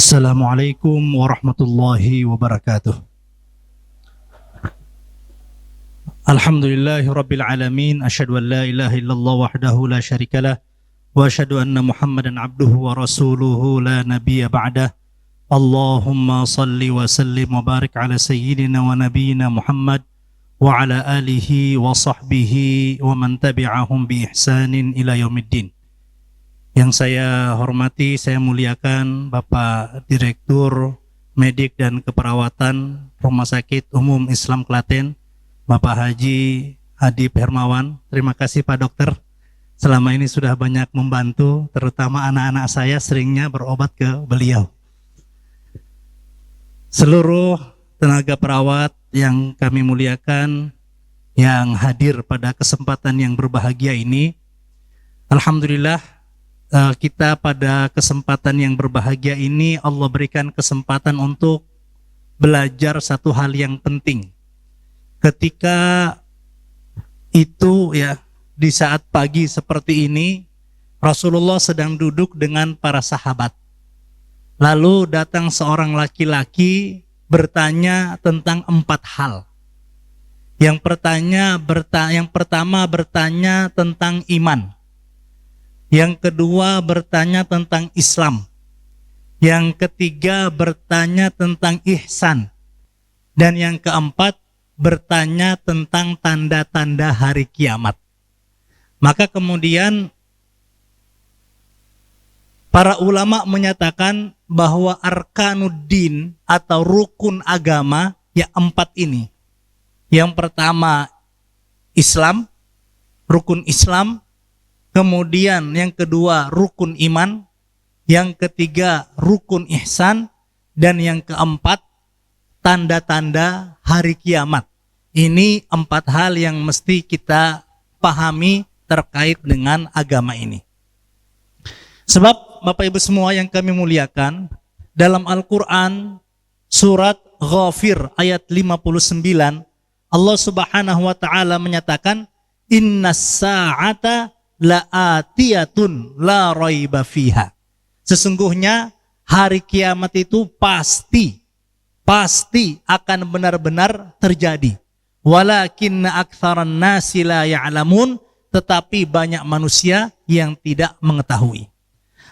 Assalamualaikum warahmatullahi wabarakatuh. Alhamdulillahi rabbil alamin. Asyhadu an la ilaha illallah wahdahu la syarikalah wa asyhadu anna Muhammadan abduhu wa rasuluhu la nabiyya ba'dah. Allahumma salli wa sallim wa barik ala sayyidina wa nabiyyina Muhammad wa ala alihi wa sahbihi wa man tabi'ahum bi ihsanin ila yaumiddin. Yang saya hormati, saya muliakan Bapak Direktur Medik dan Keperawatan Rumah Sakit Umum Islam Klaten, Bapak Haji Adib Hermawan. Terima kasih Pak Dokter, selama ini sudah banyak membantu, terutama anak-anak saya seringnya berobat ke beliau. Seluruh tenaga perawat yang kami muliakan, yang hadir pada kesempatan yang berbahagia ini, alhamdulillah, kita pada kesempatan yang berbahagia ini Allah berikan kesempatan untuk belajar satu hal yang penting. Ketika itu ya, di saat pagi seperti ini, Rasulullah sedang duduk dengan para sahabat. Lalu datang seorang laki-laki bertanya tentang 4 hal. Yang pertama bertanya tentang iman. Yang kedua bertanya tentang Islam. Yang ketiga bertanya tentang ihsan. Dan yang keempat bertanya tentang tanda-tanda hari kiamat. Maka kemudian para ulama menyatakan bahwa arkanuddin atau rukun agama ya 4 ini. Yang pertama Islam, rukun Islam. Kemudian yang kedua rukun iman, yang ketiga rukun ihsan, dan yang keempat tanda-tanda hari kiamat. Ini 4 hal yang mesti kita pahami terkait dengan agama ini. Sebab Bapak Ibu semua yang kami muliakan, dalam Al-Quran surat Ghafir ayat 59, Allah Subhanahu wa ta'ala menyatakan, Innas sa'ata la'atiyatun la raiba fiha. Sesungguhnya hari kiamat itu pasti akan benar-benar terjadi. Walakinna aktsaran nasi la ya'lamun, tetapi banyak manusia yang tidak mengetahui.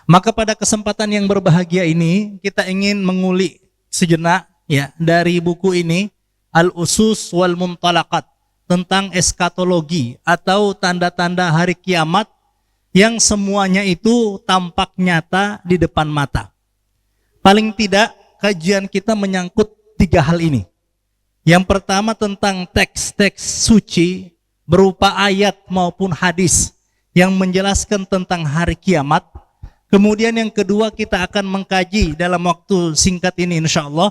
Maka pada kesempatan yang berbahagia ini kita ingin mengulik sejenak ya dari buku ini Al-Usus wal Muntalaqat, tentang eskatologi atau tanda-tanda hari kiamat yang semuanya itu tampak nyata di depan mata. Paling tidak kajian kita menyangkut 3 hal ini. Yang pertama tentang teks-teks suci berupa ayat maupun hadis yang menjelaskan tentang hari kiamat. Kemudian yang kedua kita akan mengkaji dalam waktu singkat ini insyaallah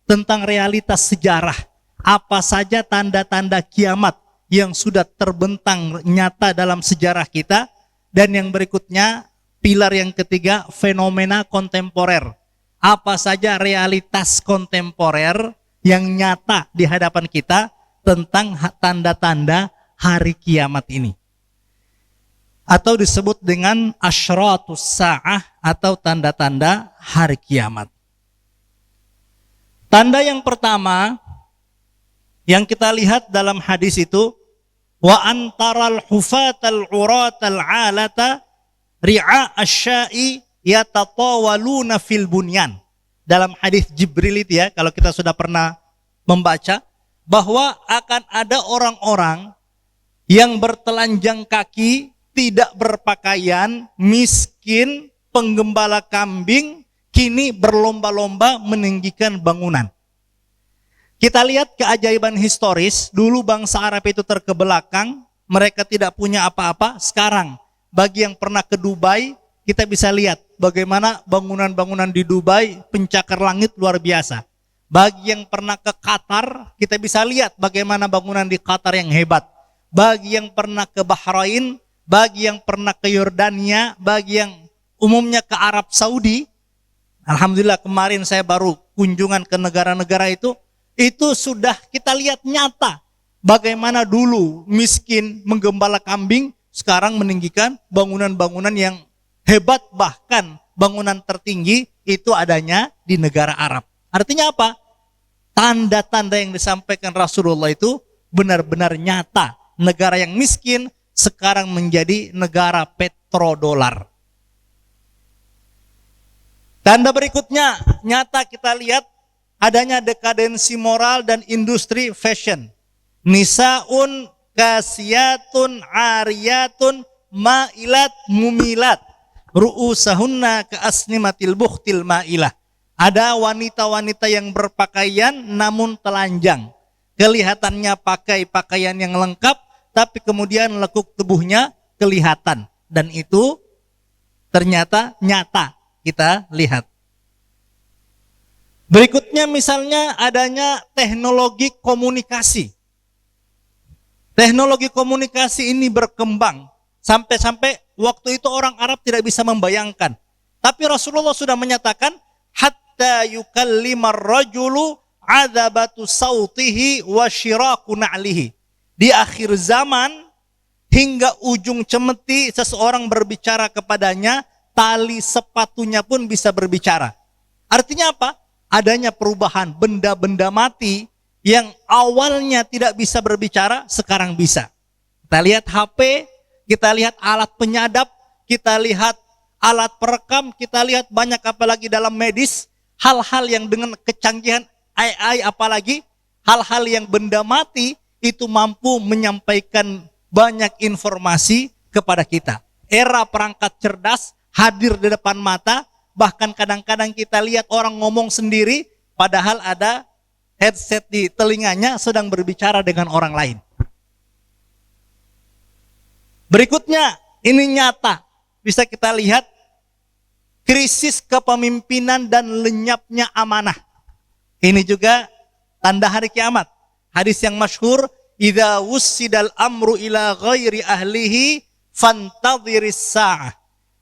tentang realitas sejarah. Apa saja tanda-tanda kiamat yang sudah terbentang nyata dalam sejarah kita. Dan yang berikutnya, pilar yang ketiga, fenomena kontemporer. Apa saja realitas kontemporer yang nyata di hadapan kita tentang tanda-tanda hari kiamat ini. Atau disebut dengan asyratus sa'ah atau tanda-tanda hari kiamat. Tanda yang pertama yang kita lihat dalam hadis itu, wa antaral hufatal uratal alata ri'a asya'i yatatawaluna fil bunyan. Dalam hadis Jibril itu ya, kalau kita sudah pernah membaca, bahwa akan ada orang-orang yang bertelanjang kaki, tidak berpakaian, miskin, penggembala kambing, kini berlomba-lomba meninggikan bangunan. Kita lihat keajaiban historis, dulu bangsa Arab itu terkebelakang, mereka tidak punya apa-apa. Sekarang, bagi yang pernah ke Dubai, kita bisa lihat bagaimana bangunan-bangunan di Dubai pencakar langit luar biasa. Bagi yang pernah ke Qatar, kita bisa lihat bagaimana bangunan di Qatar yang hebat. Bagi yang pernah ke Bahrain, bagi yang pernah ke Yordania, bagi yang umumnya ke Arab Saudi, alhamdulillah kemarin saya baru kunjungan ke negara-negara itu sudah kita lihat nyata bagaimana dulu miskin menggembala kambing, sekarang meninggikan bangunan-bangunan yang hebat, bahkan bangunan tertinggi itu adanya di negara Arab. Artinya apa? Tanda-tanda yang disampaikan Rasulullah itu benar-benar nyata. Negara yang miskin sekarang menjadi negara petrodolar. Tanda berikutnya, nyata kita lihat adanya dekadensi moral dan industri fashion. Nisaun kasiyatun ariyatun ma'ilat mumilat ru'usahunna ka'asnimatil bukhtil ma'ilah. Ada wanita-wanita yang berpakaian namun telanjang. Kelihatannya pakai pakaian yang lengkap, tapi kemudian lekuk tubuhnya kelihatan. Dan itu ternyata nyata kita lihat. Berikutnya misalnya adanya teknologi komunikasi. Teknologi komunikasi ini berkembang. Sampai-sampai waktu itu orang Arab tidak bisa membayangkan. Tapi Rasulullah sudah menyatakan, hatta yukallimar rajulu adzabatu sautihi wa syiraku na'lihi. Di akhir zaman hingga ujung cemeti seseorang berbicara kepadanya, tali sepatunya pun bisa berbicara. Artinya apa? Adanya perubahan, benda-benda mati yang awalnya tidak bisa berbicara sekarang bisa. Kita lihat HP, kita lihat alat penyadap, kita lihat alat perekam, kita lihat banyak apalagi dalam medis, hal-hal yang dengan kecanggihan AI, apalagi hal-hal yang benda mati itu mampu menyampaikan banyak informasi kepada kita. Era perangkat cerdas hadir di depan mata, bahkan kadang-kadang kita lihat orang ngomong sendiri padahal ada headset di telinganya sedang berbicara dengan orang lain. Berikutnya, ini nyata bisa kita lihat krisis kepemimpinan dan lenyapnya amanah. Ini juga tanda hari kiamat. Hadis yang masyhur, idza wussidal amru ila ghairi ahlihi fantadhiris sa'ah.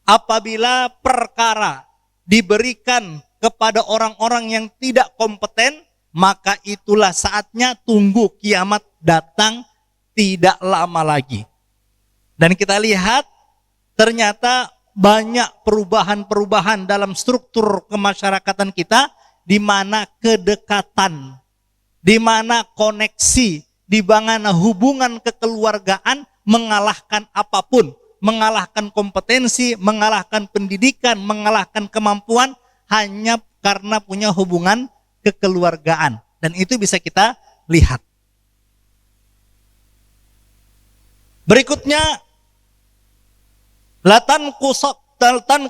Apabila perkara diberikan kepada orang-orang yang tidak kompeten, maka itulah saatnya tunggu kiamat datang tidak lama lagi. Dan kita lihat ternyata banyak perubahan-perubahan dalam struktur kemasyarakatan kita, di mana kedekatan, di mana koneksi, di mana hubungan kekeluargaan mengalahkan apapun, mengalahkan kompetensi, mengalahkan pendidikan, mengalahkan kemampuan, hanya karena punya hubungan kekeluargaan. Dan itu bisa kita lihat. Berikutnya, latan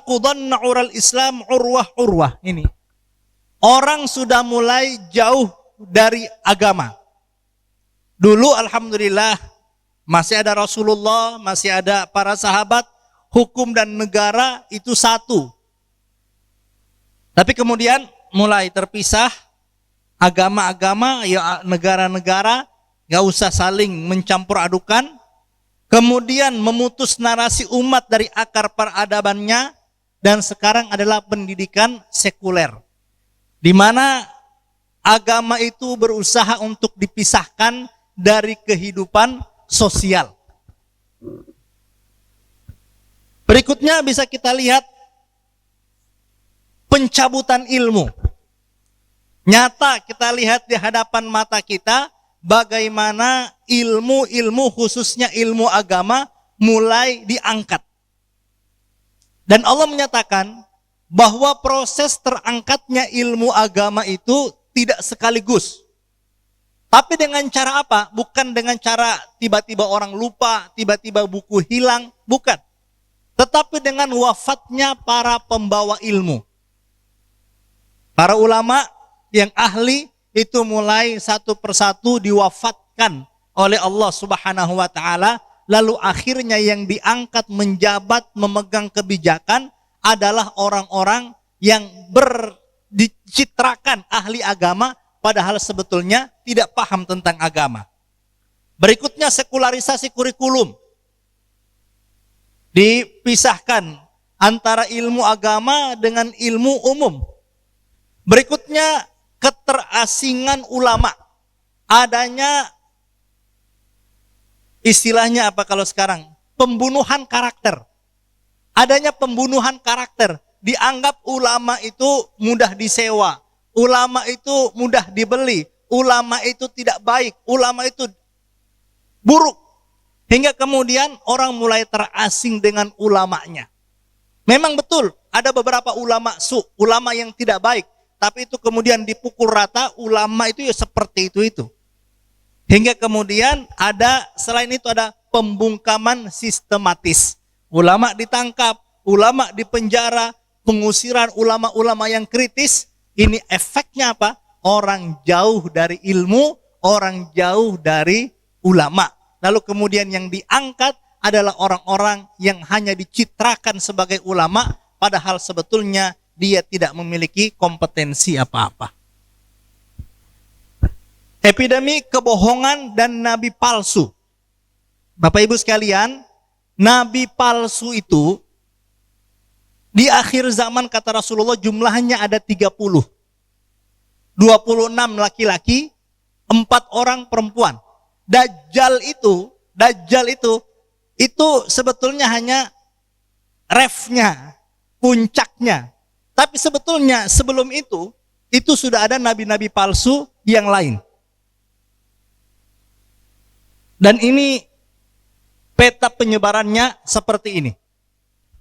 kudanna ural Islam urwah. Ini orang sudah mulai jauh dari agama. Dulu alhamdulillah masih ada Rasulullah, masih ada para sahabat, hukum dan negara itu satu. Tapi kemudian mulai terpisah, agama-agama, ya negara-negara, gak usah saling mencampur adukan. Kemudian memutus narasi umat dari akar peradabannya, dan sekarang adalah pendidikan sekuler, di mana agama itu berusaha untuk dipisahkan dari kehidupan sosial. Berikutnya bisa kita lihat pencabutan ilmu. Nyata kita lihat di hadapan mata kita bagaimana ilmu-ilmu, khususnya ilmu agama, mulai diangkat. Dan Allah menyatakan bahwa proses terangkatnya ilmu agama itu tidak sekaligus. Tapi dengan cara apa? Bukan dengan cara tiba-tiba orang lupa, tiba-tiba buku hilang, bukan. Tetapi dengan wafatnya para pembawa ilmu. Para ulama yang ahli itu mulai satu persatu diwafatkan oleh Allah Subhanahu wa taala, lalu akhirnya yang diangkat menjabat memegang kebijakan adalah orang-orang yang dicitrakan ahli agama padahal sebetulnya tidak paham tentang agama. Berikutnya sekularisasi kurikulum. Dipisahkan antara ilmu agama dengan ilmu umum. Berikutnya keterasingan ulama. Adanya istilahnya apa kalau sekarang? Pembunuhan karakter. Adanya pembunuhan karakter. dianggap ulama itu mudah disewa, ulama itu mudah dibeli, ulama itu tidak baik, ulama itu buruk. Hingga kemudian orang mulai terasing dengan ulamanya. Memang betul, ada beberapa ulama ulama yang tidak baik, tapi itu kemudian dipukul rata, ulama itu ya seperti itu. Hingga kemudian selain itu ada pembungkaman sistematis. Ulama ditangkap, ulama dipenjara, pengusiran ulama-ulama yang kritis. Ini efeknya apa? Orang jauh dari ilmu, orang jauh dari ulama. Lalu kemudian yang diangkat adalah orang-orang yang hanya dicitrakan sebagai ulama, padahal sebetulnya dia tidak memiliki kompetensi apa-apa. Epidemi kebohongan dan nabi palsu. Bapak Ibu sekalian, nabi palsu itu di akhir zaman kata Rasulullah jumlahnya ada 30. 26 laki-laki, 4 orang perempuan. Dajjal itu sebetulnya hanya refnya, puncaknya. Tapi sebetulnya sebelum itu sudah ada nabi-nabi palsu yang lain. Dan ini peta penyebarannya seperti ini.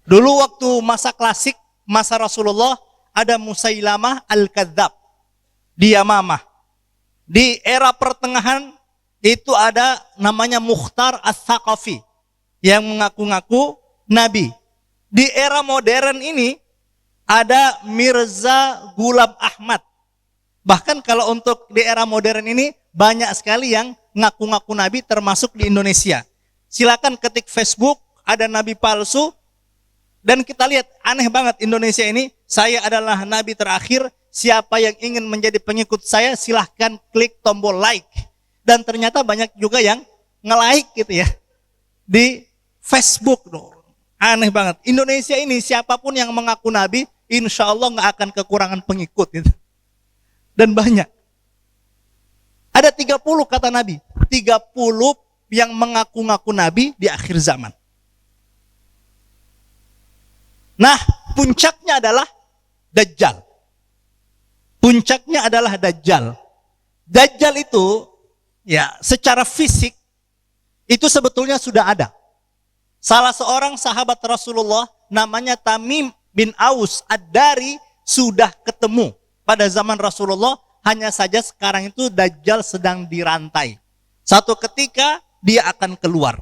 Dulu waktu masa klasik, masa Rasulullah, ada Musailamah Al-Kadzab di Yamamah. Di era pertengahan itu ada namanya Mukhtar As-Saqafi yang mengaku-ngaku nabi. Di era modern ini ada Mirza Ghulam Ahmad. Bahkan kalau untuk di era modern ini banyak sekali yang ngaku-ngaku nabi termasuk di Indonesia. Silakan ketik Facebook, ada nabi palsu. Dan kita lihat aneh banget Indonesia ini, saya adalah nabi terakhir, siapa yang ingin menjadi pengikut saya silahkan klik tombol like. Dan ternyata banyak juga yang nge-like gitu ya di Facebook. Aneh banget. Indonesia ini siapapun yang mengaku nabi, insya Allah gak akan kekurangan pengikut gitu. Dan banyak. Ada 30 kata Nabi. 30 yang mengaku-ngaku Nabi di akhir zaman. Nah, puncaknya adalah Dajjal. Puncaknya adalah Dajjal. Dajjal itu, ya secara fisik, itu sebetulnya sudah ada. Salah seorang sahabat Rasulullah, namanya Tamim bin Aus Ad-Dari, sudah ketemu pada zaman Rasulullah. Hanya saja sekarang itu Dajjal sedang dirantai. Satu ketika dia akan keluar.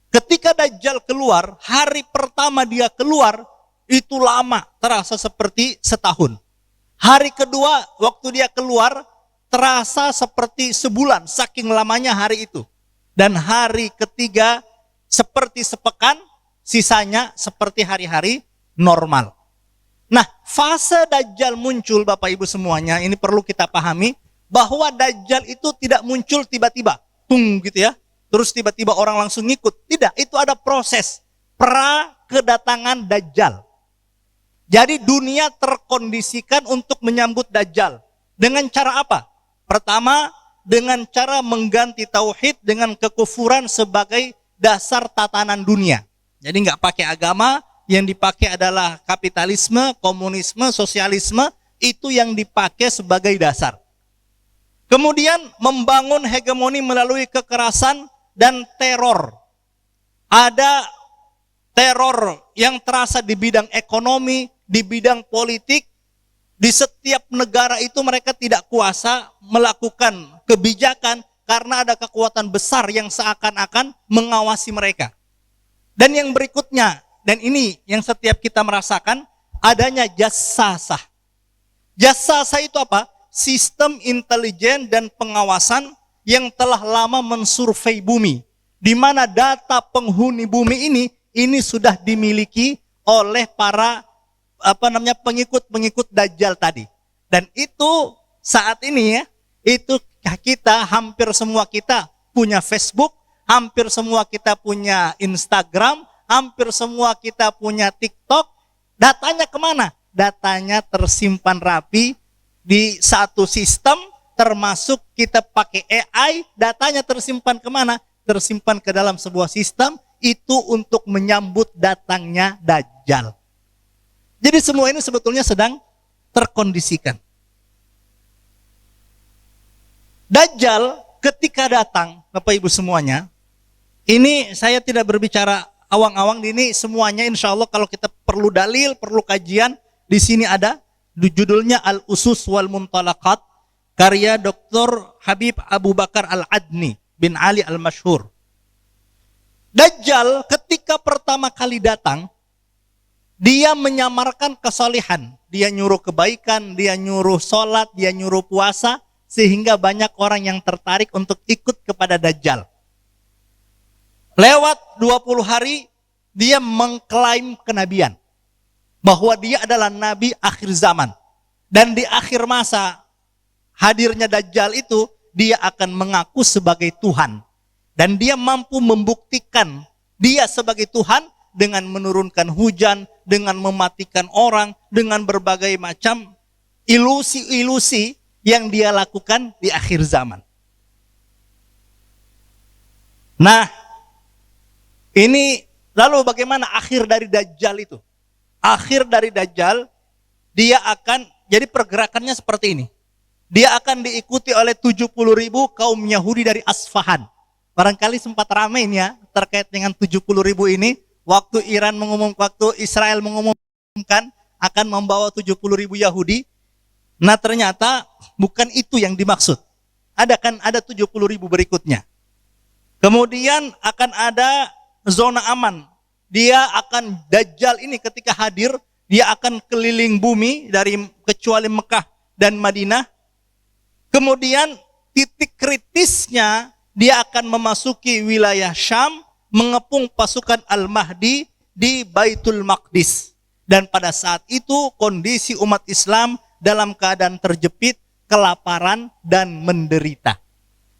Ketika Dajjal keluar, hari pertama dia keluar, itu lama, terasa seperti setahun. Hari kedua, waktu dia keluar, terasa seperti sebulan, saking lamanya hari itu. Dan hari ketiga, seperti sepekan, sisanya seperti hari-hari normal. Nah, fase Dajjal muncul Bapak Ibu semuanya, ini perlu kita pahami, bahwa Dajjal itu tidak muncul tiba-tiba, tung gitu ya, terus tiba-tiba orang langsung ngikut. Tidak, itu ada proses pra-kedatangan Dajjal. Jadi dunia terkondisikan untuk menyambut Dajjal. Dengan cara apa? Pertama, dengan cara mengganti tauhid dengan kekufuran sebagai dasar tatanan dunia. Jadi nggak pakai agama, yang dipakai adalah kapitalisme, komunisme, sosialisme, itu yang dipakai sebagai dasar. Kemudian membangun hegemoni melalui kekerasan dan teror. Ada teror yang terasa di bidang ekonomi, di bidang politik. Di setiap negara itu mereka tidak kuasa melakukan kebijakan karena ada kekuatan besar yang seakan-akan mengawasi mereka. Dan yang berikutnya, dan ini yang setiap kita merasakan, adanya jassasah. Jassasah itu apa? Sistem intelijen dan pengawasan yang telah lama mensurvei bumi. Di mana data penghuni bumi ini sudah dimiliki oleh para pengikut-pengikut Dajjal tadi. Dan itu saat ini ya, itu kita hampir semua kita punya Facebook, hampir semua kita punya Instagram, hampir semua kita punya TikTok. Datanya kemana? Datanya tersimpan rapi di satu sistem, termasuk kita pakai AI. Datanya tersimpan kemana? Tersimpan ke dalam sebuah sistem, itu untuk menyambut datangnya Dajjal. Jadi semua ini sebetulnya sedang terkondisikan. Dajjal ketika datang, Bapak Ibu semuanya, ini saya tidak berbicara awang-awang, ini semuanya insya Allah kalau kita perlu dalil, perlu kajian, di sini ada, judulnya Al-Usus wal Muntalaqat, karya Dr. Habib Abu Bakar Al-Adni bin Ali Al-Mashhur. Dajjal ketika pertama kali datang, dia menyamarkan kesalehan, dia nyuruh kebaikan, dia nyuruh sholat, dia nyuruh puasa, sehingga banyak orang yang tertarik untuk ikut kepada Dajjal. Lewat 20 hari, dia mengklaim kenabian. Bahwa dia adalah nabi akhir zaman. Dan di akhir masa hadirnya Dajjal itu, dia akan mengaku sebagai Tuhan. Dan dia mampu membuktikan dia sebagai Tuhan dengan menurunkan hujan, dengan mematikan orang, dengan berbagai macam ilusi-ilusi yang dia lakukan di akhir zaman. Nah, ini lalu bagaimana akhir dari Dajjal itu? Akhir dari Dajjal, dia akan, jadi pergerakannya seperti ini. Dia akan diikuti oleh 70.000 kaum Yahudi dari Asfahan. Barangkali sempat ramai ya terkait dengan 70.000 ini. Waktu Iran waktu Israel mengumumkan akan membawa 70.000 Yahudi. Nah ternyata bukan itu yang dimaksud. Ada 70.000 berikutnya. Kemudian akan ada zona aman. Dia akan Dajjal ini ketika hadir, dia akan keliling bumi dari kecuali Mekah dan Madinah. Kemudian titik kritisnya dia akan memasuki wilayah Syam, mengepung pasukan Al-Mahdi di Baitul Maqdis. Dan pada saat itu kondisi umat Islam dalam keadaan terjepit, kelaparan, dan menderita.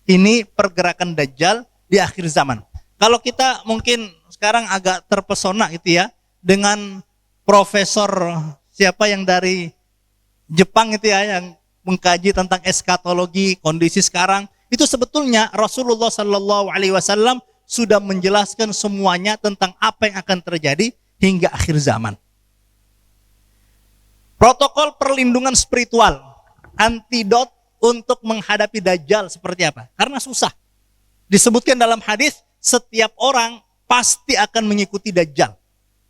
Ini pergerakan Dajjal di akhir zaman. Kalau kita mungkin sekarang agak terpesona gitu ya, dengan profesor siapa yang dari Jepang itu ya, yang mengkaji tentang eskatologi, kondisi sekarang, itu sebetulnya Rasulullah SAW sudah menjelaskan semuanya tentang apa yang akan terjadi hingga akhir zaman. Protokol perlindungan spiritual, antidot untuk menghadapi Dajjal seperti apa? Karena susah. Disebutkan dalam hadis, setiap orang pasti akan mengikuti Dajjal.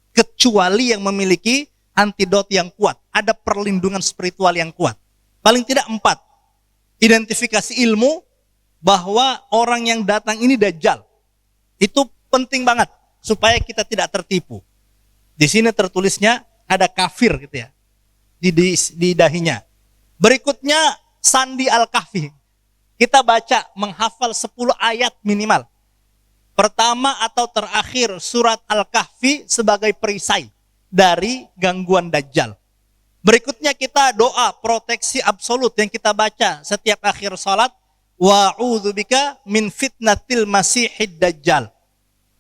Kecuali yang memiliki antidot yang kuat. Ada perlindungan spiritual yang kuat. Paling tidak 4. Identifikasi ilmu bahwa orang yang datang ini Dajjal. Itu penting banget supaya kita tidak tertipu. Di sini tertulisnya ada kafir gitu ya. Di dahinya. Berikutnya Sandi Al-Kahfi. Kita baca menghafal 10 ayat minimal. Pertama atau terakhir surat Al-Kahfi sebagai perisai dari gangguan Dajjal. Berikutnya kita doa proteksi absolut yang kita baca setiap akhir salat. Wa'udzubika min fitnatil masihid Dajjal.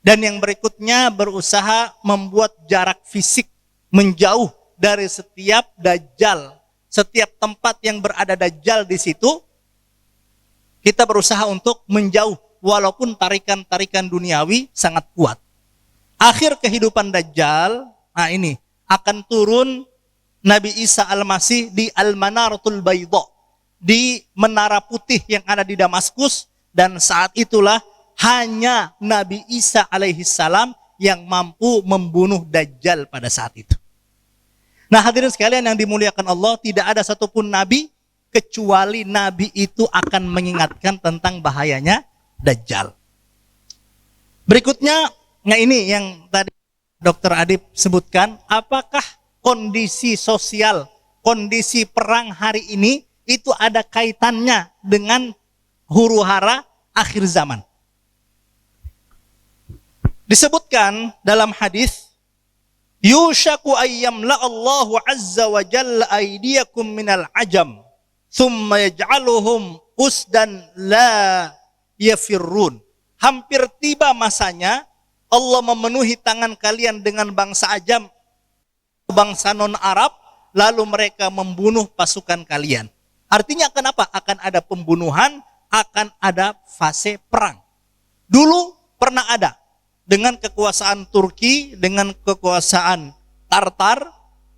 Dan yang berikutnya berusaha membuat jarak fisik menjauh dari setiap Dajjal, setiap tempat yang berada Dajjal di situ, kita berusaha untuk menjauh, walaupun tarikan-tarikan duniawi sangat kuat. Akhir kehidupan Dajjal, nah ini, akan turun Nabi Isa Al-Masih di Al-Manaratul Baydha, di menara putih yang ada di Damaskus, dan saat itulah hanya Nabi Isa alaihissalam yang mampu membunuh Dajjal pada saat itu. Nah hadirin sekalian yang dimuliakan Allah, tidak ada satupun nabi kecuali nabi itu akan mengingatkan tentang bahayanya Dajjal. Berikutnya, nah ini yang tadi Dr. Adib sebutkan, apakah kondisi sosial, kondisi perang hari ini itu ada kaitannya dengan huru-hara akhir zaman. Disebutkan dalam hadis, yushaku ayyamla Allahu azza wa jalla aydiyakum minal ajam thumma yaj'aluhum usdan la yafirrun. Hampir tiba masanya Allah memenuhi tangan kalian dengan bangsa ajam, bangsa non-Arab, lalu mereka membunuh pasukan kalian. Artinya kenapa? Akan ada pembunuhan, akan ada fase perang. Dulu pernah ada dengan kekuasaan Turki, dengan kekuasaan Tartar,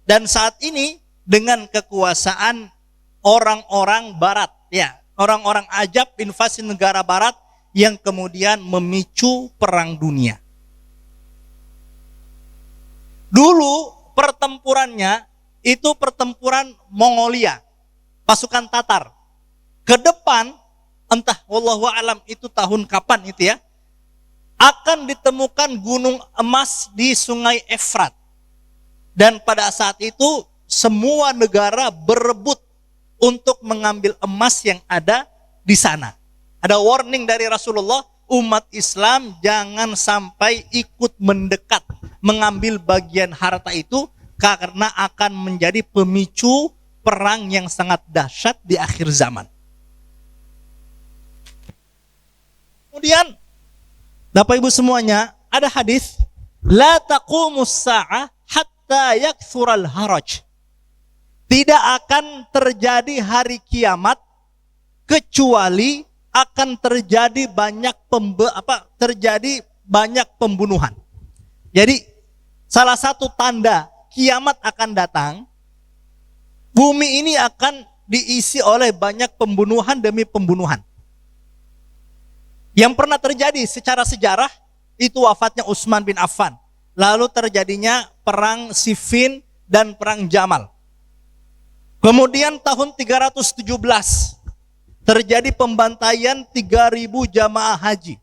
Dan saat ini dengan kekuasaan orang-orang barat, ya, orang-orang ajab invasi negara barat yang kemudian memicu perang dunia. Dulu pertempurannya itu pertempuran Mongolia, pasukan Tatar. Ke depan, entah wallahu alam itu tahun kapan itu ya, akan ditemukan gunung emas di Sungai Efrat. Dan pada saat itu semua negara berebut untuk mengambil emas yang ada di sana. Ada warning dari Rasulullah, umat Islam jangan sampai ikut mendekat mengambil bagian harta itu karena akan menjadi pemicu perang yang sangat dahsyat di akhir zaman. Kemudian Bapak Ibu semuanya, ada hadis la taqumus sa'ah hatta yakthural haraj. Tidak akan terjadi hari kiamat kecuali akan terjadi banyak pembunuhan. Jadi salah satu tanda kiamat akan datang, bumi ini akan diisi oleh banyak pembunuhan demi pembunuhan. Yang pernah terjadi secara sejarah itu wafatnya Utsman bin Affan. Lalu terjadinya perang Siffin dan perang Jamal. Kemudian tahun 317 terjadi pembantaian 3.000 jamaah haji.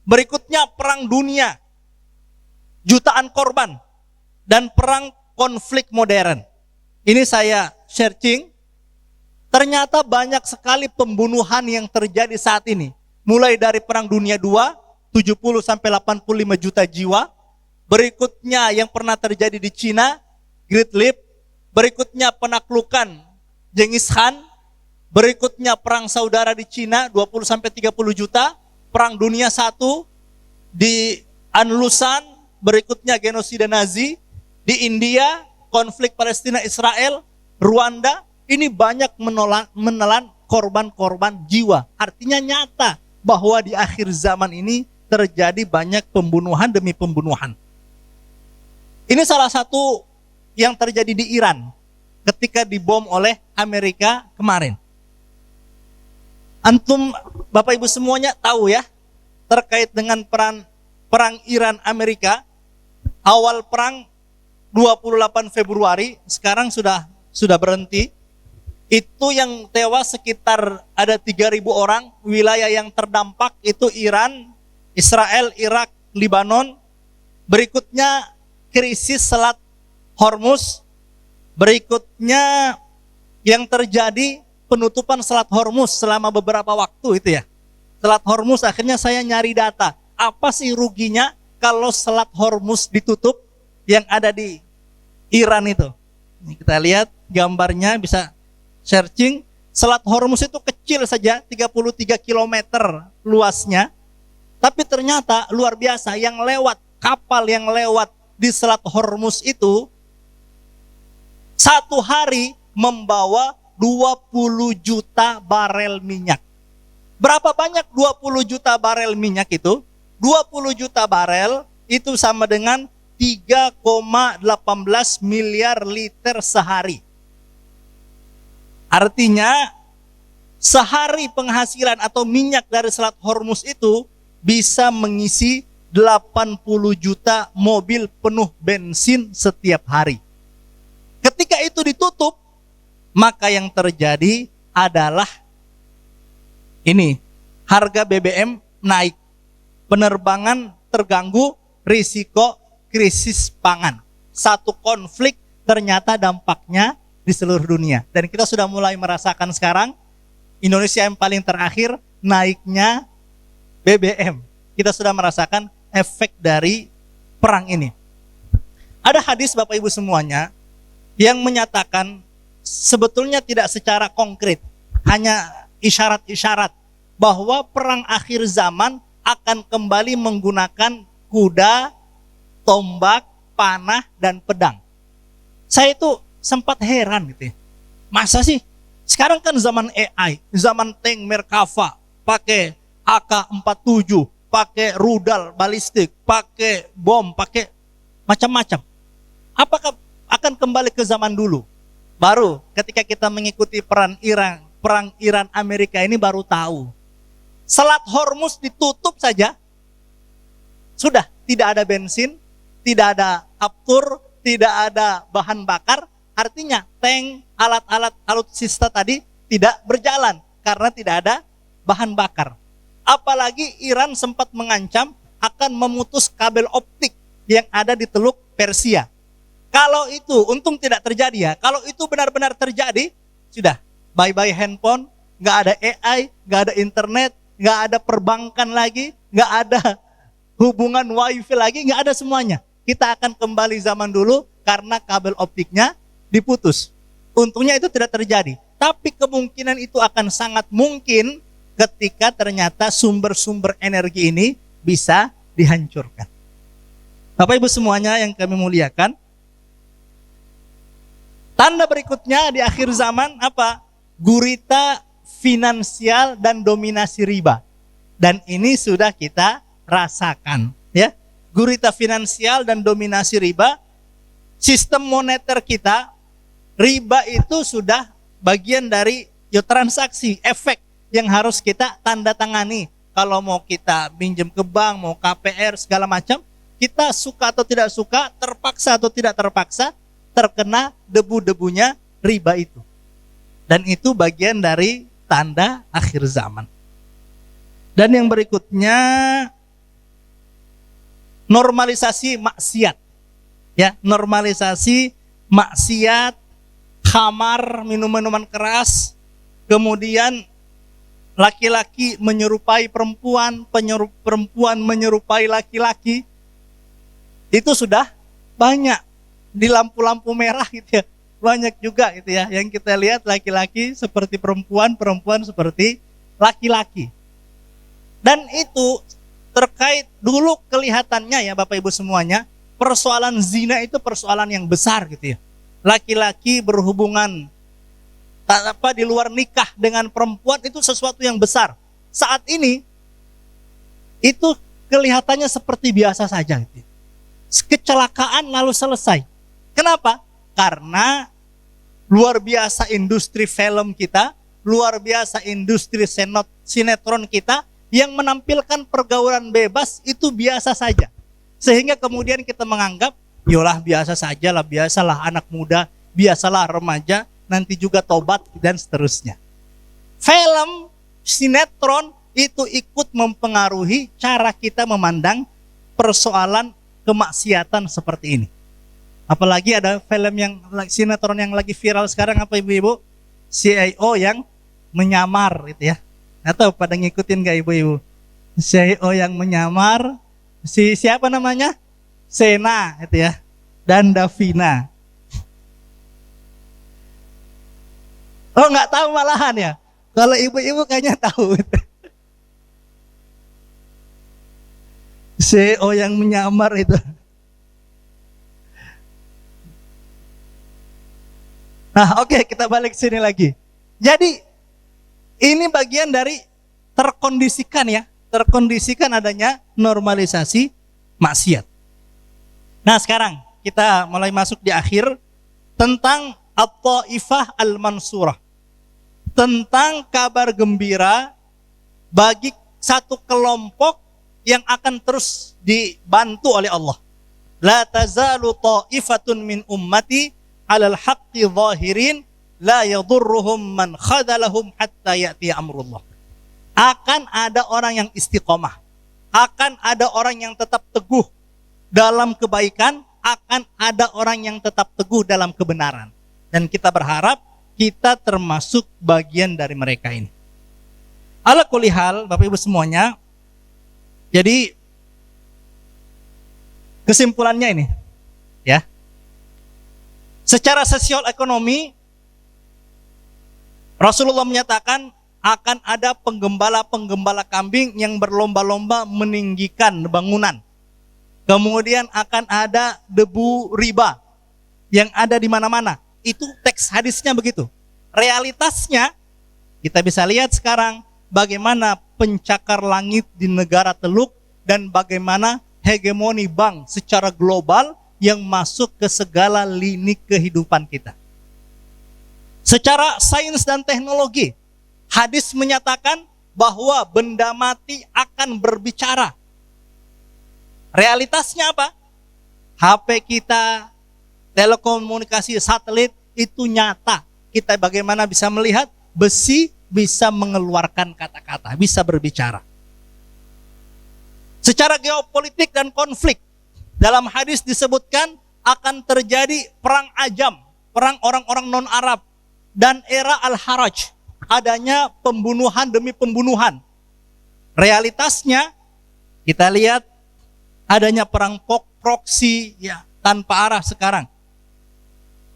Berikutnya perang dunia, jutaan korban, dan perang konflik modern. Ini saya searching, ternyata banyak sekali pembunuhan yang terjadi saat ini. Mulai dari perang dunia 2, 70 sampai 85 juta jiwa. Berikutnya yang pernah terjadi di Cina, Great Leap. Berikutnya penaklukan Genghis Khan. Berikutnya perang saudara di Cina 20 sampai 30 juta. Perang dunia 1 di Andalusan. Berikutnya genosida Nazi di India, konflik Palestina Israel, Rwanda. Ini banyak menelan korban-korban jiwa. Artinya nyata bahwa di akhir zaman ini terjadi banyak pembunuhan demi pembunuhan. Ini salah satu yang terjadi di Iran ketika dibom oleh Amerika kemarin. Antum Bapak Ibu semuanya tahu ya, terkait dengan perang Iran Amerika. Awal perang 28 Februari, sekarang sudah berhenti. Itu yang tewas sekitar ada 3.000 orang. Wilayah yang terdampak itu Iran, Israel, Irak, Libanon. Berikutnya krisis Selat Hormuz. Berikutnya yang terjadi penutupan Selat Hormuz selama beberapa waktu itu ya. Selat Hormuz, akhirnya saya nyari data. Apa sih ruginya kalau Selat Hormuz ditutup yang ada di Iran itu? Ini kita lihat gambarnya, bisa searching. Selat Hormuz itu kecil saja, 33 km luasnya. Tapi ternyata luar biasa, yang lewat, kapal yang lewat di Selat Hormuz itu satu hari membawa 20 juta barel minyak. Berapa banyak 20 juta barel minyak itu? 20 juta barel itu sama dengan 3,18 miliar liter sehari. Artinya sehari penghasilan atau minyak dari Selat Hormuz itu bisa mengisi 80 juta mobil penuh bensin setiap hari. Ketika itu ditutup, maka yang terjadi adalah ini, harga BBM naik, penerbangan terganggu, risiko krisis pangan. Satu konflik ternyata dampaknya di seluruh dunia. Dan kita sudah mulai merasakan sekarang, Indonesia yang paling terakhir naiknya BBM. Kita sudah merasakan efek dari perang ini. Ada hadis Bapak Ibu semuanya yang menyatakan sebetulnya tidak secara konkret, hanya isyarat-isyarat bahwa perang akhir zaman akan kembali menggunakan kuda, tombak, panah, dan pedang. Saya itu sempat heran gitu ya. Masa sih? Sekarang kan zaman AI, zaman tank Merkava, pakai AK-47, pakai rudal balistik, pakai bom, pakai macam-macam. Apakah akan kembali ke zaman dulu. Baru ketika kita mengikuti perang Iran Amerika ini baru tahu. Selat Hormuz ditutup saja, sudah tidak ada bensin, tidak ada aftur, tidak ada bahan bakar. Artinya tank, alat-alat alutsista tadi tidak berjalan karena tidak ada bahan bakar. Apalagi Iran sempat mengancam akan memutus kabel optik yang ada di Teluk Persia. Kalau itu, untung tidak terjadi ya. Kalau itu benar-benar terjadi, sudah bye-bye handphone, nggak ada AI, nggak ada internet, nggak ada perbankan lagi, nggak ada hubungan wifi lagi, nggak ada semuanya. Kita akan kembali zaman dulu karena kabel optiknya diputus. Untungnya itu tidak terjadi. Tapi kemungkinan itu akan sangat mungkin ketika ternyata sumber-sumber energi ini bisa dihancurkan. Bapak Ibu semuanya yang kami muliakan, tanda berikutnya di akhir zaman apa? Gurita finansial dan dominasi riba. Dan ini sudah kita rasakan, ya. Gurita finansial dan dominasi riba, sistem moneter kita, riba itu sudah bagian dari transaksi, efek yang harus kita tanda tangani. Kalau mau kita pinjam ke bank, mau KPR, segala macam, kita suka atau tidak suka, terpaksa atau tidak terpaksa, terkena debu-debunya riba itu. Dan itu bagian dari tanda akhir zaman. Dan yang berikutnya, normalisasi maksiat. Ya, normalisasi maksiat, khamar, minuman keras, kemudian laki-laki menyerupai perempuan, perempuan menyerupai laki-laki. Itu sudah banyak di lampu-lampu merah gitu ya. Banyak juga gitu ya, yang kita lihat laki-laki seperti perempuan, perempuan seperti laki-laki. Dan itu terkait dulu kelihatannya ya Bapak Ibu semuanya, persoalan zina itu persoalan yang besar gitu ya. Laki-laki berhubungan di luar nikah dengan perempuan itu sesuatu yang besar. Saat ini itu kelihatannya seperti biasa saja gitu. Kecelakaan lalu selesai. Kenapa? Karena luar biasa industri film kita, luar biasa industri sinetron kita yang menampilkan pergaulan bebas itu biasa saja. Sehingga kemudian kita menganggap, yolah biasa saja lah, biasalah anak muda, biasalah remaja, nanti juga tobat dan seterusnya. Film, sinetron itu ikut mempengaruhi cara kita memandang persoalan kemaksiatan seperti ini. Apalagi ada film yang sinetron yang lagi viral sekarang apa ibu-ibu? CEO yang menyamar gitu ya. Atau pada ngikutin gak ibu-ibu? CEO yang menyamar, siapa namanya? Sena gitu ya. Dan Davina. Oh nggak tahu malahan ya? Kalau ibu-ibu kayaknya tahu. CEO yang menyamar itu. Nah oke, kita balik sini lagi. Jadi ini bagian dari terkondisikan ya. Terkondisikan adanya normalisasi maksiat. Nah sekarang kita mulai masuk di akhir tentang At-Taifah Al-Mansurah. Tentang kabar gembira bagi satu kelompok yang akan terus dibantu oleh Allah. La tazalu ta'ifatun min ummati 'alal haqqi zahirin la yadurruhum man khadalahum hatta ya'ti amrullah. Akan ada orang yang istiqomah. Akan ada orang yang tetap teguh dalam kebaikan, akan ada orang yang tetap teguh dalam kebenaran. Dan kita berharap kita termasuk bagian dari mereka ini. Ala kulli hal, Bapak Ibu semuanya, jadi kesimpulannya ini, ya. Secara sosial ekonomi, Rasulullah menyatakan akan ada penggembala-penggembala kambing yang berlomba-lomba meninggikan bangunan. Kemudian akan ada debu riba yang ada di mana-mana. Itu teks hadisnya begitu. Realitasnya kita bisa lihat sekarang bagaimana pencakar langit di negara Teluk dan bagaimana hegemoni bank secara global yang masuk ke segala lini kehidupan kita. Secara sains dan teknologi, hadis menyatakan bahwa benda mati akan berbicara. Realitasnya apa? HP kita, telekomunikasi satelit itu nyata. Kita bagaimana bisa melihat besi bisa mengeluarkan kata-kata, bisa berbicara. Secara geopolitik dan konflik, dalam hadis disebutkan akan terjadi perang ajam, perang orang-orang non-Arab, dan era al-haraj, adanya pembunuhan demi pembunuhan. Realitasnya kita lihat adanya perang proksi ya tanpa arah sekarang.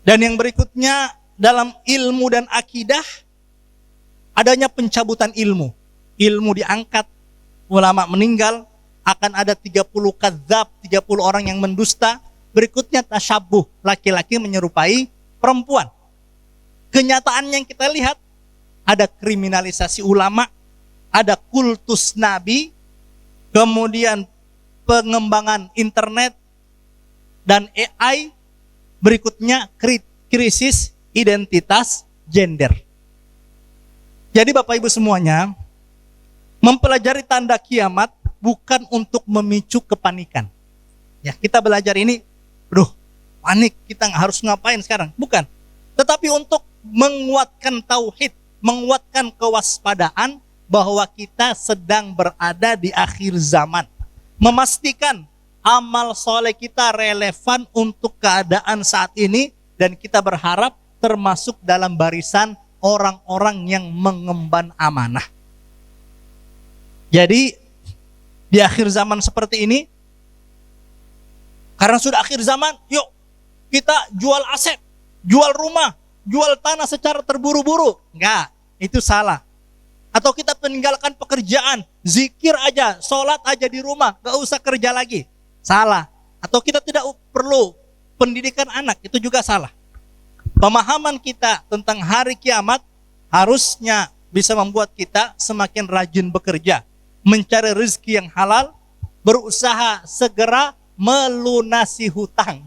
Dan yang berikutnya dalam ilmu dan akidah adanya pencabutan ilmu. Ilmu diangkat, ulama meninggal, akan ada 30 kadzab, 30 orang yang mendusta. Berikutnya tasyabuh, laki-laki menyerupai perempuan. Kenyataan yang kita lihat, ada kriminalisasi ulama, ada kultus nabi, kemudian pengembangan internet dan AI, berikutnya krisis identitas gender. Jadi Bapak Ibu semuanya, mempelajari tanda kiamat bukan untuk memicu kepanikan. Ya, kita belajar ini, panik, kita harus ngapain sekarang? Bukan. Tetapi untuk menguatkan tauhid, menguatkan kewaspadaan bahwa kita sedang berada di akhir zaman. Memastikan amal soleh kita relevan untuk keadaan saat ini, dan kita berharap termasuk dalam barisan orang-orang yang mengemban amanah. Jadi di akhir zaman seperti ini, karena sudah akhir zaman, yuk kita jual aset, jual rumah, jual tanah secara terburu-buru. Enggak, itu salah. Atau kita meninggalkan pekerjaan, zikir aja, sholat aja di rumah, gak usah kerja lagi. Salah. Atau kita tidak perlu pendidikan anak, itu juga salah. Pemahaman kita tentang hari kiamat harusnya bisa membuat kita semakin rajin bekerja, mencari rezeki yang halal, berusaha segera melunasi hutang.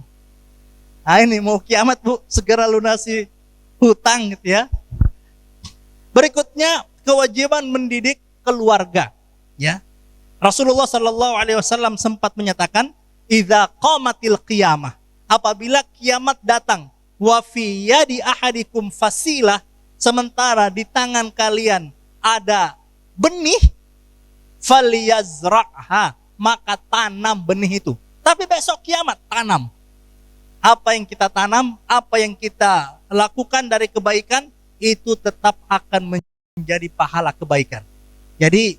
Nah ini mau kiamat Bu, segera lunasi hutang gitu ya. Berikutnya kewajiban mendidik keluarga, ya. Rasulullah Shallallahu Alaihi Wasallam sempat menyatakan, "Idza qamatil qiyamah," apabila kiamat datang, "wa fi yadi ahadikum fasilah," sementara di tangan kalian ada benih, "faliyazra'ha," maka tanam benih itu. Tapi besok kiamat tanam. Apa yang kita tanam, apa yang kita lakukan dari kebaikan, itu tetap akan menjadi pahala kebaikan. Jadi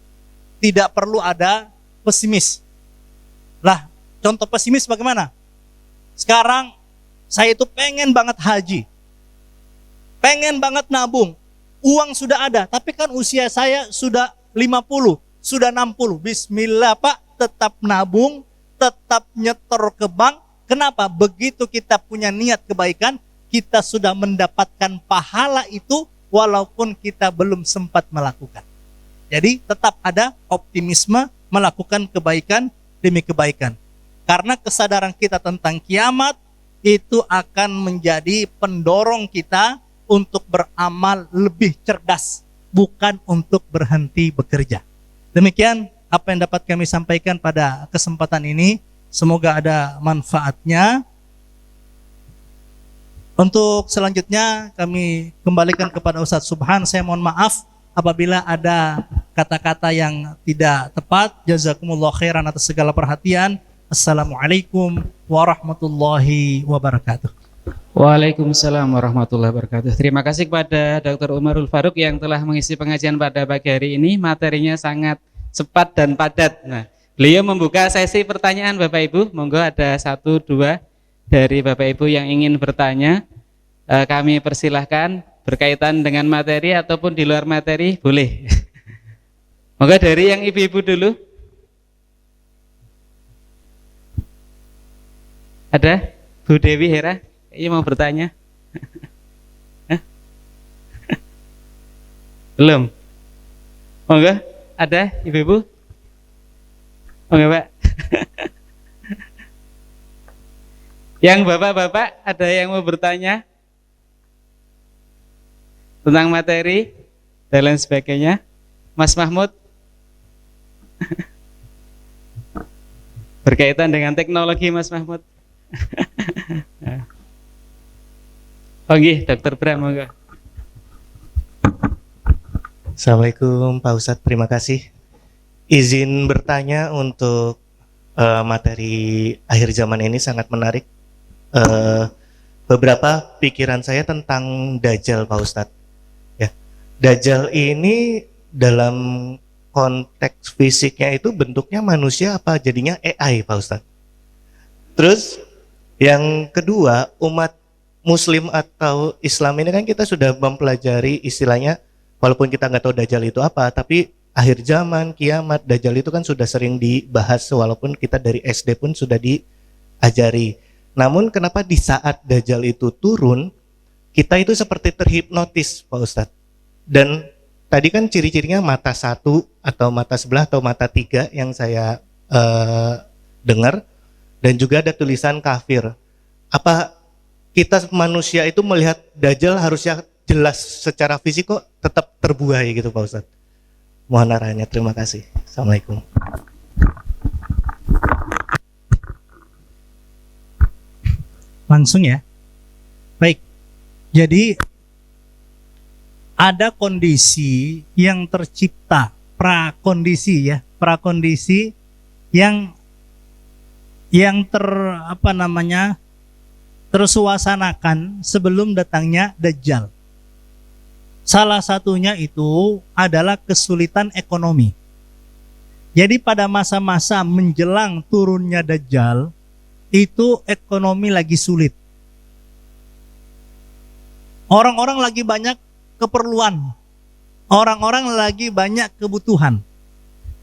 tidak perlu ada pesimis. Lah, contoh pesimis bagaimana? Sekarang saya itu pengen banget haji, pengen banget nabung, uang sudah ada, tapi kan usia saya sudah 50, sudah 60. Bismillah Pak, tetap nabung, tetap nyetor ke bank. Kenapa? Begitu kita punya niat kebaikan, kita sudah mendapatkan pahala itu walaupun kita belum sempat melakukan. Jadi tetap ada optimisme melakukan kebaikan demi kebaikan. Karena kesadaran kita tentang kiamat itu akan menjadi pendorong kita untuk beramal lebih cerdas, bukan untuk berhenti bekerja. Demikian apa yang dapat kami sampaikan pada kesempatan ini. Semoga ada manfaatnya. Untuk selanjutnya kami kembalikan kepada Ustadz Subhan. Saya mohon maaf apabila ada kata-kata yang tidak tepat. Jazakumullah khairan atas segala perhatian. Assalamualaikum warahmatullahi wabarakatuh. Waalaikumsalam warahmatullahi wabarakatuh. Terima kasih kepada Dr. Umarul Faruq yang telah mengisi pengajian pada pagi hari ini. Materinya sangat cepat dan padat. Nah, beliau membuka sesi pertanyaan Bapak Ibu. Monggo ada 1, 2 dari Bapak Ibu yang ingin bertanya. Kami persilahkan berkaitan dengan materi ataupun di luar materi, boleh. Monggo dari yang ibu-ibu dulu. Ada Bu Dewi Hera, ini mau bertanya? Belum? Monggo, ada ibu-ibu? Monggo Pak. Yang bapak-bapak ada yang mau bertanya tentang materi dan lain sebagainya? Mas Mahmud? Berkaitan dengan teknologi, Mas Mahmud. Oke, Dokter Bram, monggo. Assalamualaikum Pak Ustadz, terima kasih. Izin bertanya untuk materi akhir zaman ini sangat menarik. Beberapa pikiran saya tentang Dajjal Pak Ustadz. Ya, Dajjal ini dalam konteks fisiknya itu bentuknya manusia apa jadinya AI Pak Ustadz? Terus yang kedua, umat Muslim atau Islam ini kan kita sudah mempelajari istilahnya, walaupun kita nggak tahu Dajjal itu apa, tapi akhir zaman, kiamat, Dajjal itu kan sudah sering dibahas, walaupun kita dari SD pun sudah diajari. Namun kenapa di saat Dajjal itu turun, kita itu seperti terhipnotis Pak Ustadz. Dan tadi kan ciri-cirinya mata satu atau mata sebelah atau mata tiga yang saya dengar, dan juga ada tulisan kafir. Apa kita manusia itu melihat Dajjal harusnya jelas secara fisik kok tetap terbuai gitu Pak Ustadz? Mohon arahannya, terima kasih. Assalamualaikum. Langsung ya. Baik. Jadi ada kondisi yang tercipta, prakondisi ya, prakondisi yang tersuasanakan sebelum datangnya Dajjal. Salah satunya itu adalah kesulitan ekonomi. Jadi pada masa-masa menjelang turunnya Dajjal, itu ekonomi lagi sulit. Orang-orang lagi banyak keperluan. Orang-orang lagi banyak kebutuhan.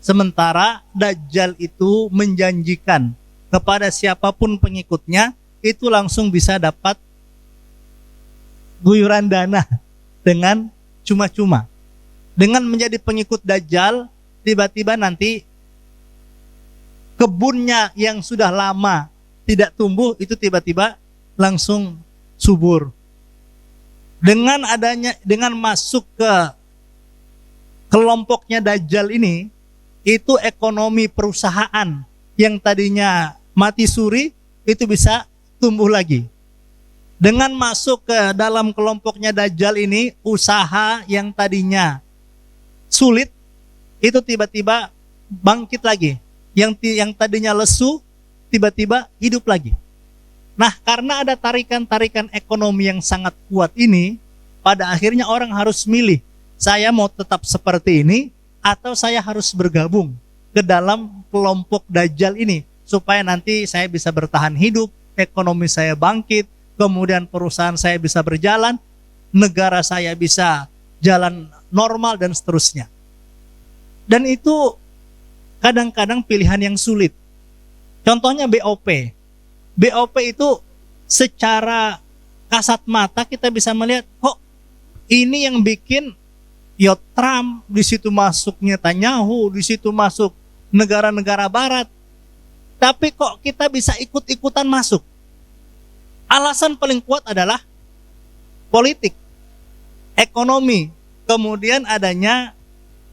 Sementara Dajjal itu menjanjikan kepada siapapun pengikutnya, itu langsung bisa dapat guyuran dana dengan cuma-cuma. Dengan menjadi pengikut Dajjal, tiba-tiba nanti kebunnya yang sudah lama tidak tumbuh, itu tiba-tiba langsung subur. Dengan masuk ke kelompoknya Dajjal ini, itu ekonomi perusahaan yang tadinya mati suri, itu bisa tumbuh lagi. Dengan masuk ke dalam kelompoknya Dajjal ini, usaha yang tadinya sulit, itu tiba-tiba bangkit lagi. Yang tadinya lesu, tiba-tiba hidup lagi. Nah, karena ada tarikan-tarikan ekonomi yang sangat kuat ini, pada akhirnya orang harus milih, saya mau tetap seperti ini, atau saya harus bergabung ke dalam kelompok Dajjal ini, supaya nanti saya bisa bertahan hidup, ekonomi saya bangkit, kemudian perusahaan saya bisa berjalan, negara saya bisa jalan normal, dan seterusnya. Dan itu kadang-kadang pilihan yang sulit. Contohnya BOP. BOP itu secara kasat mata kita bisa melihat, kok ini yang bikin ya Trump, di situ masuk Netanyahu, di situ masuk negara-negara barat. Tapi kok kita bisa ikut-ikutan masuk? Alasan paling kuat adalah politik, ekonomi, kemudian adanya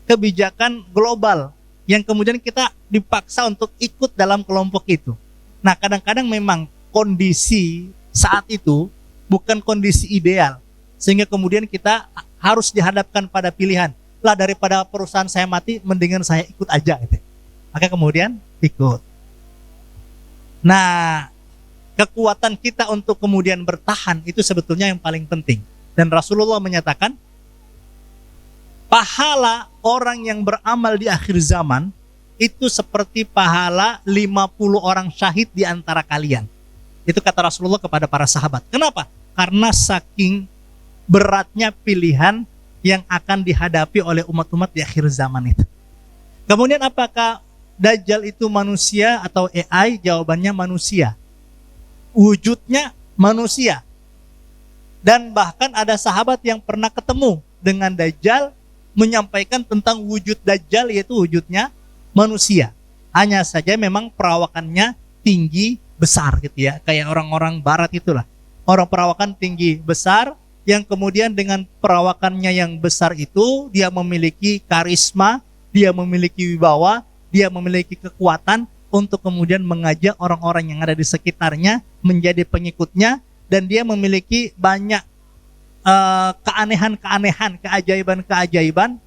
kebijakan global yang kemudian kita dipaksa untuk ikut dalam kelompok itu. Nah, kadang-kadang memang kondisi saat itu bukan kondisi ideal, sehingga kemudian kita harus dihadapkan pada pilihan, lah daripada perusahaan saya mati, mendingan saya ikut aja gitu. Maka kemudian ikut. Nah, kekuatan kita untuk kemudian bertahan itu sebetulnya yang paling penting. Dan Rasulullah menyatakan, pahala orang yang beramal di akhir zaman itu seperti pahala 50 orang syahid di antara kalian. Itu kata Rasulullah kepada para sahabat. Kenapa? Karena saking beratnya pilihan yang akan dihadapi oleh umat-umat di akhir zaman itu. Kemudian apakah Dajjal itu manusia atau AI? Jawabannya manusia. Wujudnya manusia. Dan bahkan ada sahabat yang pernah ketemu dengan Dajjal, menyampaikan tentang wujud Dajjal, yaitu wujudnya manusia. Hanya saja memang perawakannya tinggi besar gitu ya, kayak orang-orang barat itulah. Orang perawakan tinggi besar yang kemudian dengan perawakannya yang besar itu dia memiliki karisma, dia memiliki wibawa, dia memiliki kekuatan untuk kemudian mengajak orang-orang yang ada di sekitarnya menjadi pengikutnya, dan dia memiliki banyak keanehan-keanehan, keajaiban-keajaiban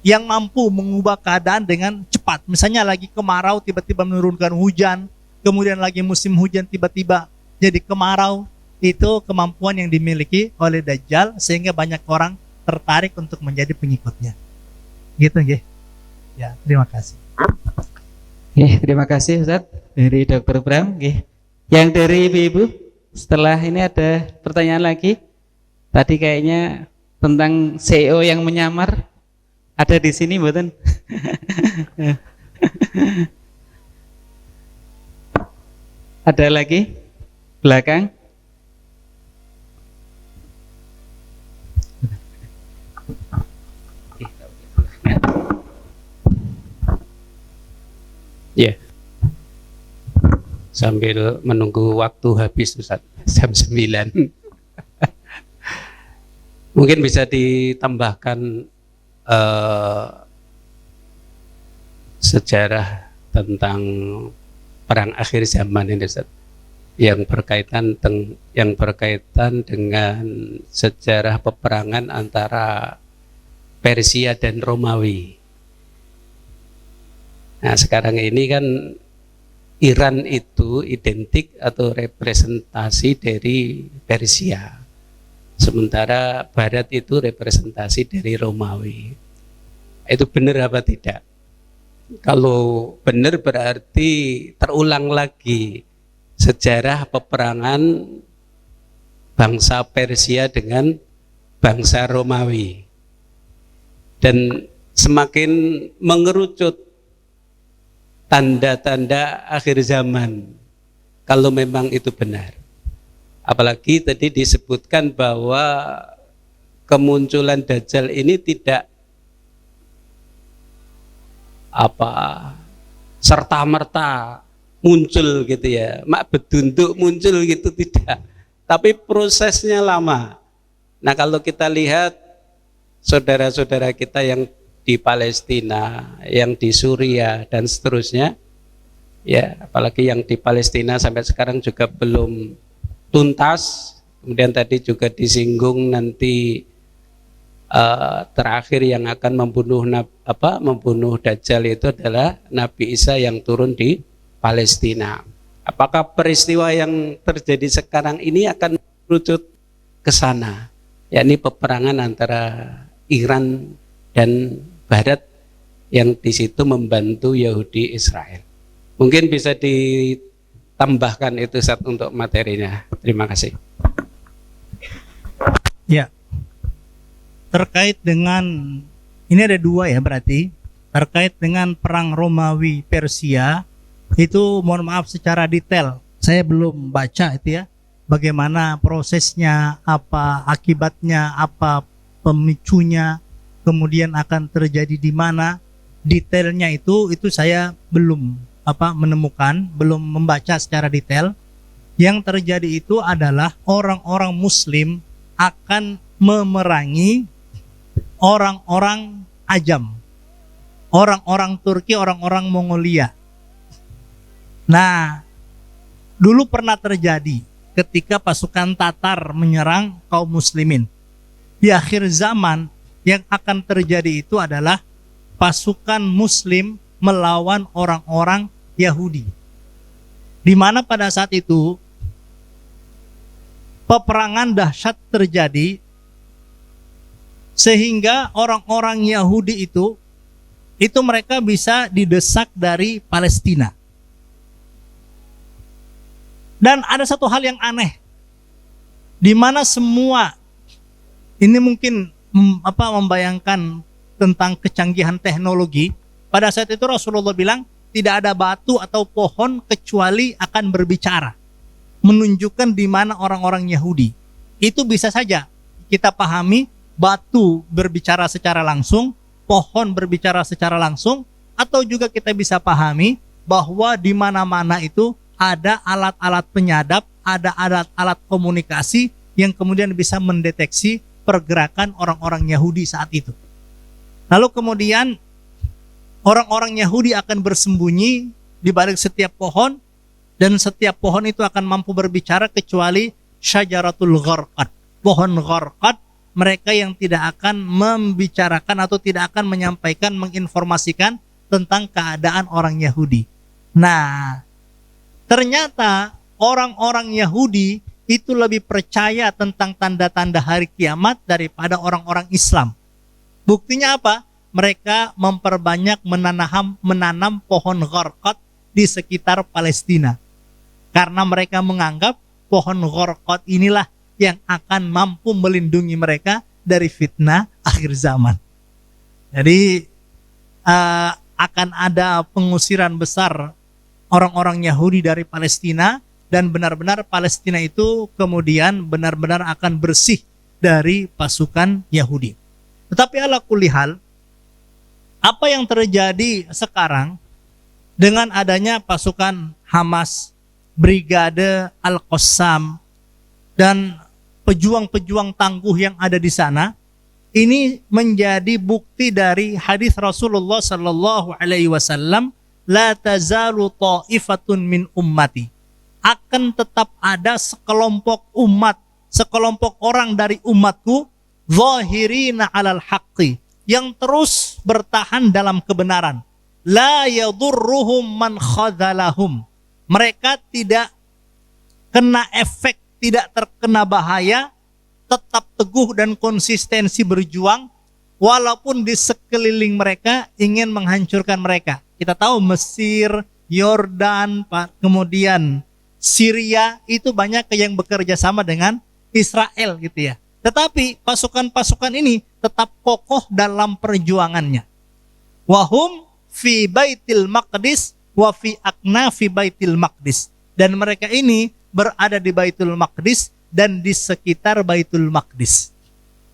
yang mampu mengubah keadaan dengan cepat. Misalnya lagi kemarau tiba-tiba menurunkan hujan, kemudian lagi musim hujan tiba-tiba jadi kemarau. Itu kemampuan yang dimiliki oleh Dajjal sehingga banyak orang tertarik untuk menjadi pengikutnya. Gitu nggih. Ya, terima kasih. Terima kasih Ustaz dari Dr. Bram. Yang dari ibu-ibu, setelah ini ada pertanyaan lagi. Tadi kayaknya tentang CEO yang menyamar ada di sini, mboten? Ada lagi belakang? Ya, sambil menunggu waktu habis Ustaz, jam 9. Mungkin bisa ditambahkan sejarah tentang perang akhir zaman ini Ustaz, yang berkaitan dengan sejarah peperangan antara Persia dan Romawi. Nah, sekarang ini kan Iran itu identik atau representasi dari Persia, sementara Barat itu representasi dari Romawi. Itu benar apa tidak? Kalau benar berarti terulang lagi sejarah peperangan bangsa Persia dengan bangsa Romawi, dan semakin mengerucut tanda-tanda akhir zaman kalau memang itu benar. Apalagi tadi disebutkan bahwa kemunculan Dajjal ini tidak serta-merta muncul gitu ya, mak bedunduk muncul gitu, tidak, tapi prosesnya lama. Nah, kalau kita lihat saudara-saudara kita yang di Palestina, yang di Suriah dan seterusnya, ya, apalagi yang di Palestina sampai sekarang juga belum tuntas. Kemudian tadi juga disinggung nanti terakhir yang akan membunuh Dajjal itu adalah Nabi Isa yang turun di Palestina. Apakah peristiwa yang terjadi sekarang ini akan merucut ke sana, yakni peperangan antara Iran dan Barat yang di situ membantu Yahudi Israel? Mungkin bisa ditambahkan itu satu untuk materinya. Terima kasih. Ya, terkait dengan ini ada dua ya, berarti terkait dengan perang Romawi Persia itu, mohon maaf secara detail saya belum baca itu ya, bagaimana prosesnya, apa akibatnya, apa pemicunya, kemudian akan terjadi di mana, detailnya itu saya belum menemukan, belum membaca secara detail. Yang terjadi itu adalah orang-orang Muslim akan memerangi orang-orang Ajam, orang-orang Turki, orang-orang Mongolia. Nah, dulu pernah terjadi ketika pasukan Tatar menyerang kaum Muslimin. Di akhir zaman yang akan terjadi itu adalah pasukan Muslim melawan orang-orang Yahudi, di mana pada saat itu peperangan dahsyat terjadi, sehingga orang-orang Yahudi itu mereka bisa didesak dari Palestina. Dan ada satu hal yang aneh, di mana semua ini mungkin membayangkan tentang kecanggihan teknologi. Pada saat itu Rasulullah bilang tidak ada batu atau pohon kecuali akan berbicara, menunjukkan di mana orang-orang Yahudi. Itu bisa saja kita pahami, batu berbicara secara langsung, pohon berbicara secara langsung, atau juga kita bisa pahami bahwa di mana-mana itu ada alat-alat penyadap, ada alat-alat komunikasi yang kemudian bisa mendeteksi pergerakan orang-orang Yahudi saat itu. Lalu kemudian orang-orang Yahudi akan bersembunyi di balik setiap pohon, dan setiap pohon itu akan mampu berbicara kecuali syajaratul gharqad, pohon gharqad, mereka yang tidak akan membicarakan atau tidak akan menyampaikan, menginformasikan tentang keadaan orang Yahudi. Nah, ternyata orang-orang Yahudi itu lebih percaya tentang tanda-tanda hari kiamat daripada orang-orang Islam. Buktinya apa? Mereka memperbanyak menanam pohon gharqad di sekitar Palestina. Karena mereka menganggap pohon gharqad inilah yang akan mampu melindungi mereka dari fitnah akhir zaman. Jadi akan ada pengusiran besar orang-orang Yahudi dari Palestina, dan benar-benar Palestina itu kemudian benar-benar akan bersih dari pasukan Yahudi. Tetapi ala kulli hal, apa yang terjadi sekarang dengan adanya pasukan Hamas, Brigade Al-Qassam, dan pejuang-pejuang tangguh yang ada di sana, ini menjadi bukti dari hadis Rasulullah sallallahu alaihi wasallam, la tazalu ta'ifatun min ummati. Akan tetap ada sekelompok umat, sekelompok orang dari umatku, zahirina 'alal haqqi, yang terus bertahan dalam kebenaran. La yadurruhum man khadzalahum. Mereka tidak kena efek, tidak terkena bahaya, tetap teguh dan konsistensi berjuang walaupun di sekeliling mereka ingin menghancurkan mereka. Kita tahu Mesir, Yordan, kemudian Syria itu banyak yang bekerja sama dengan Israel gitu ya. Tetapi pasukan-pasukan ini tetap kokoh dalam perjuangannya. Wahum fi baitil maqdis wa fi aknafi baitil maqdis. Dan mereka ini berada di Baitul Maqdis dan di sekitar Baitul Maqdis.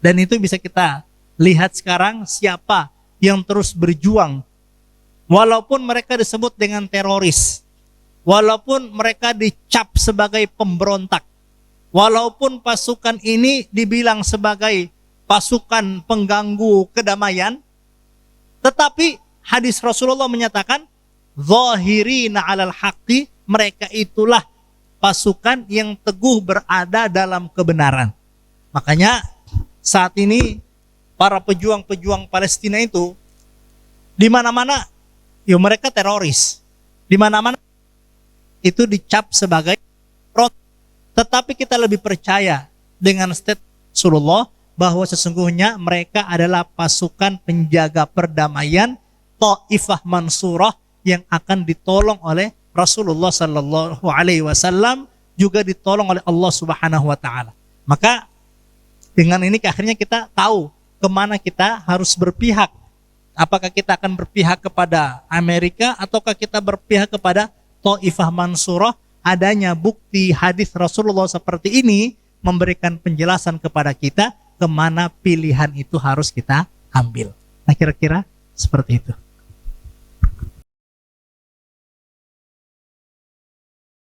Dan itu bisa kita lihat sekarang siapa yang terus berjuang. Walaupun mereka disebut dengan teroris, walaupun mereka dicap sebagai pemberontak, walaupun pasukan ini dibilang sebagai pasukan pengganggu kedamaian, tetapi hadis Rasulullah menyatakan, zahirina 'alal haqqi, mereka itulah pasukan yang teguh berada dalam kebenaran. Makanya saat ini para pejuang-pejuang Palestina itu di mana-mana ya mereka teroris. Di mana-mana itu dicap sebagai front. Tetapi kita lebih percaya dengan statement Rasulullah bahwa sesungguhnya mereka adalah pasukan penjaga perdamaian, Taifah Mansurah, yang akan ditolong oleh Rasulullah sallallahu alaihi wasallam, juga ditolong oleh Allah Subhanahu wa taala. Maka dengan ini akhirnya kita tahu kemana kita harus berpihak. Apakah kita akan berpihak kepada Amerika ataukah kita berpihak kepada Taifah Mansurah? Adanya bukti hadis Rasulullah seperti ini memberikan penjelasan kepada kita kemana pilihan itu harus kita ambil. Nah, kira-kira seperti itu.